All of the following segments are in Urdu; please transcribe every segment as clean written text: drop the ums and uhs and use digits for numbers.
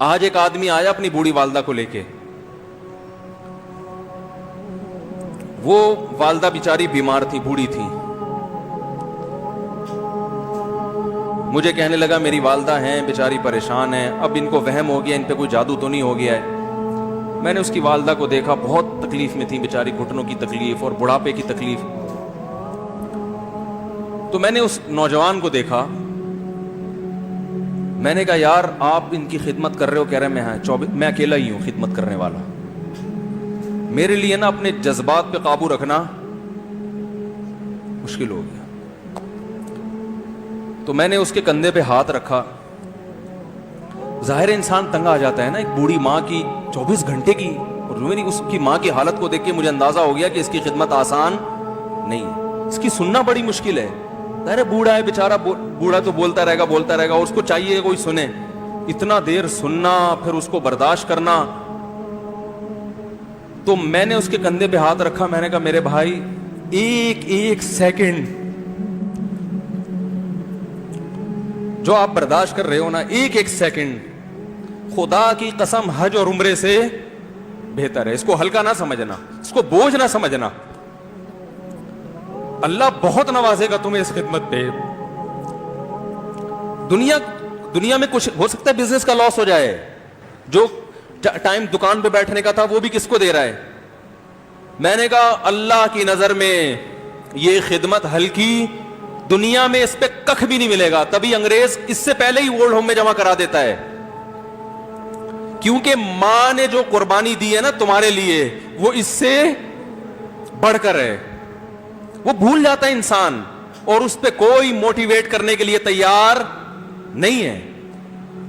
آج ایک آدمی آیا اپنی بوڑھی والدہ کو لے کے, وہ والدہ بیچاری بیمار تھی, بوڑھی تھی. مجھے کہنے لگا میری والدہ ہیں بیچاری پریشان ہیں, اب ان کو وہم ہو گیا ان پہ کوئی جادو تو نہیں ہو گیا ہے. میں نے اس کی والدہ کو دیکھا, بہت تکلیف میں تھی بیچاری, گھٹنوں کی تکلیف اور بڑھاپے کی تکلیف. تو میں نے اس نوجوان کو دیکھا, میں نے کہا یار آپ ان کی خدمت کر رہے ہو؟ کہہ رہے میں اکیلا ہی ہوں خدمت کرنے والا. میرے لیے نا اپنے جذبات پہ قابو رکھنا مشکل ہو گیا. تو میں نے اس کے کندھے پہ ہاتھ رکھا. ظاہر انسان تنگ آ جاتا ہے نا, ایک بوڑھی ماں کی 24 گھنٹے کی, اور اس کی ماں کی حالت کو دیکھ کے مجھے اندازہ ہو گیا کہ اس کی خدمت آسان نہیں ہے, اس کی سننا بڑی مشکل ہے. ظاہر بوڑھا ہے بیچارہ, بوڑھا تو بولتا رہے گا, اور اس کو چاہیے کوئی سنے. اتنا دیر سننا پھر اس کو برداشت کرنا. تو میں نے اس کے کندھے پہ ہاتھ رکھا, میں نے کہا میرے بھائی ایک سیکنڈ جو آپ برداشت کر رہے ہو نا, ایک سیکنڈ خدا کی قسم حج اور عمرے سے بہتر ہے. اس کو ہلکا نہ سمجھنا, اس کو بوجھ نہ سمجھنا. اللہ بہت نوازے گا تمہیں اس خدمت پہ. دنیا میں کچھ ہو سکتا ہے بزنس کا لاس ہو جائے, جو ٹائم دکان پہ بیٹھنے کا تھا وہ بھی کس کو دے رہا ہے. میں نے کہا اللہ کی نظر میں یہ خدمت ہلکی, دنیا میں اس پہ کخ بھی نہیں ملے گا. تبھی انگریز اس سے پہلے ہی اولڈ ہوم میں جمع کرا دیتا ہے, کیونکہ ماں نے جو قربانی دی ہے نا تمہارے لیے وہ اس سے بڑھ کر ہے. وہ بھول جاتا ہے انسان, اور اس پہ کوئی موٹیویٹ کرنے کے لیے تیار نہیں ہے.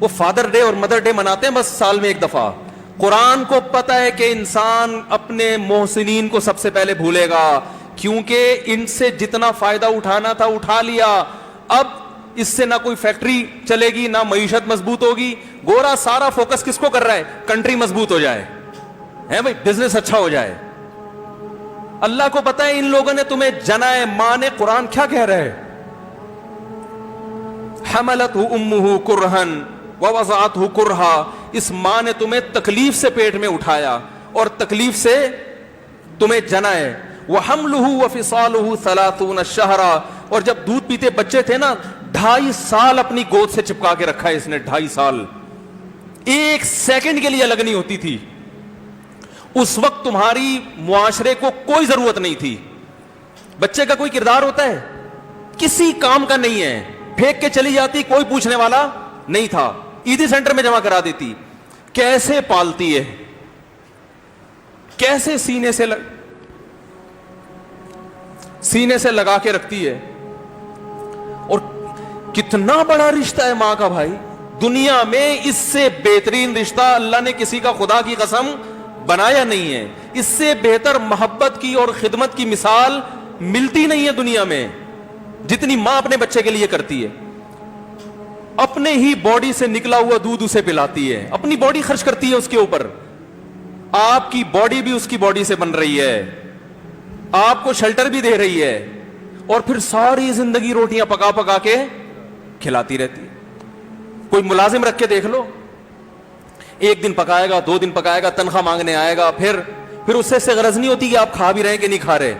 وہ فادر ڈے اور مدر ڈے مناتے ہیں بس سال میں ایک دفعہ. قرآن کو پتہ ہے کہ انسان اپنے محسنین کو سب سے پہلے بھولے گا, کیونکہ ان سے جتنا فائدہ اٹھانا تھا اٹھا لیا. اب اس سے نہ کوئی فیکٹری چلے گی, نہ معیشت مضبوط ہوگی. گورا سارا فوکس کس کو کر رہا ہے؟ کنٹری مضبوط ہو جائے, ہے بھائی, بزنس اچھا ہو جائے. اللہ کو پتہ ہے ان لوگوں نے تمہیں جنا ہے. ماں نے, قرآن کیا کہہ رہا ہے؟ حملتہ امہ کرہن ووضعتہ کرہا. اس ماں نے تمہیں تکلیف سے پیٹ میں اٹھایا اور تکلیف سے تمہیں جنا ہے. وحملہ وفصالہ 30 شہرا. اور جب دودھ پیتے بچے تھے نا 2.5 سال اپنی گود سے چپکا کے رکھا ہے اس نے, 2.5 سال. ایک سیکنڈ کے لیے الگ نہیں ہوتی تھی. اس وقت تمہاری معاشرے کو کوئی ضرورت نہیں تھی. بچے کا کوئی کردار ہوتا ہے؟ کسی کام کا نہیں ہے. پھینک کے چلی جاتی, کوئی پوچھنے والا نہیں تھا. عیدی سینٹر میں جمع کرا دیتی. کیسے پالتی ہے, کیسے سینے سے لگا کے رکھتی ہے. اور کتنا بڑا رشتہ ہے ماں کا بھائی. دنیا میں اس سے بہترین رشتہ اللہ نے کسی کا خدا کی قسم بنایا نہیں ہے. اس سے بہتر محبت کی اور خدمت کی مثال ملتی نہیں ہے دنیا میں, جتنی ماں اپنے بچے کے لیے کرتی ہے. اپنے ہی باڈی سے نکلا ہوا دودھ اسے پلاتی ہے, اپنی باڈی خرچ کرتی ہے اس کے اوپر. آپ کی باڈی بھی اس کی باڈی سے بن رہی ہے, آپ کو شیلٹر بھی دے رہی ہے, اور پھر ساری زندگی روٹیاں پکا پکا کے کھلاتی رہتی ہے. کوئی ملازم رکھ کے دیکھ لو, 1 دن پکائے گا, 2 دن پکائے گا, تنخواہ مانگنے آئے گا, پھر اس سے غرض نہیں ہوتی کہ آپ کھا بھی رہے ہیں کہ نہیں کھا رہے.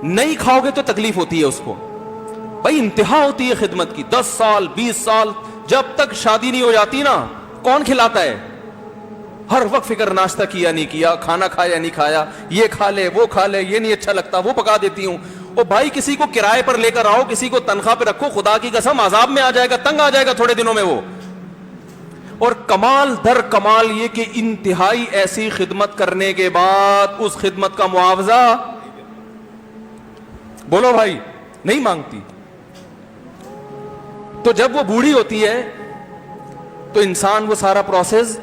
نہیں کھاؤ گے تو تکلیف ہوتی ہے اس کو. بھائی انتہا ہوتی ہے خدمت کی. 10 سال 20 سال جب تک شادی نہیں ہو جاتی نا, کون کھلاتا ہے؟ ہر وقت فکر, ناشتہ کیا نہیں کیا, کھانا کھایا نہیں کھایا, یہ کھا لے وہ کھا لے, یہ نہیں اچھا لگتا وہ پکا دیتی ہوں. او بھائی کسی کو کرائے پر لے کر آؤ, کسی کو تنخواہ پہ رکھو, خدا کی قسم عذاب میں آ جائے گا, تنگ آ جائے گا تھوڑے دنوں میں وہ. اور کمال در کمال یہ کہ انتہائی ایسی خدمت کرنے کے بعد اس خدمت کا معاوضہ بولو بھائی نہیں مانگتی. تو جب وہ بوڑھی ہوتی ہے تو انسان وہ سارا پروسیس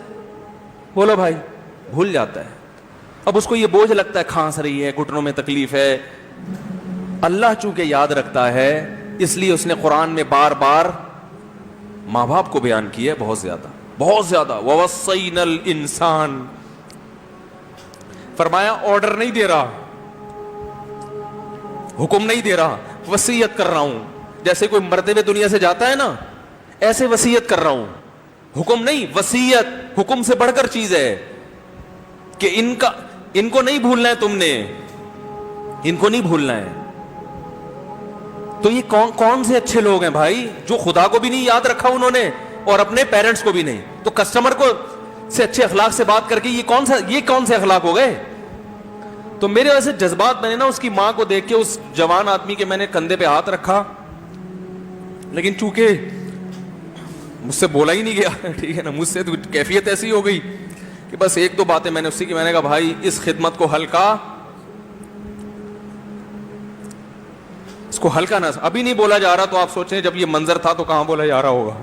بولو بھائی بھول جاتا ہے. اب اس کو یہ بوجھ لگتا ہے, کھانس رہی ہے, گھٹنوں میں تکلیف ہے. اللہ چونکہ یاد رکھتا ہے اس لیے اس نے قرآن میں بار بار ماں باپ کو بیان کیا ہے, بہت زیادہ بہت زیادہ. وَوَصَّيْنَا الْإِنسَانَ, فرمایا آرڈر نہیں دے رہا, حکم نہیں دے رہا, وصیت کر رہا ہوں. جیسے کوئی مرتے ہوئے دنیا سے جاتا ہے نا, ایسے وصیت کر رہا ہوں, حکم نہیں, وصیت حکم سے بڑھ کر چیز ہے کہ ان کو نہیں بھولنا ہے, تم نے ان کو نہیں بھولنا ہے. تو یہ کون سے اچھے لوگ ہیں بھائی جو خدا کو بھی نہیں یاد رکھا انہوں نے اور اپنے پیرنٹس کو بھی نہیں. تو کسٹمر کو سے اچھے اخلاق سے بات کر کے یہ کون سے اخلاق ہو گئے. تو میرے ویسے جذبات, میں نے نا اس کی ماں کو دیکھ کے اس جوان آدمی کے میں نے کندھے پہ ہاتھ رکھا, لیکن چونکہ مجھ سے بولا ہی نہیں گیا, ٹھیک ہے نا, مجھ سے تو کیفیت ایسی ہو گئی کہ بس ایک دو باتیں میں نے اسی کی, میں نے کہا بھائی اس خدمت کو ہلکا, اس کو ہلکا نہ, ابھی نہیں بولا جا رہا تو آپ سوچیں جب یہ منظر تھا تو کہاں بولا جا رہا ہوگا.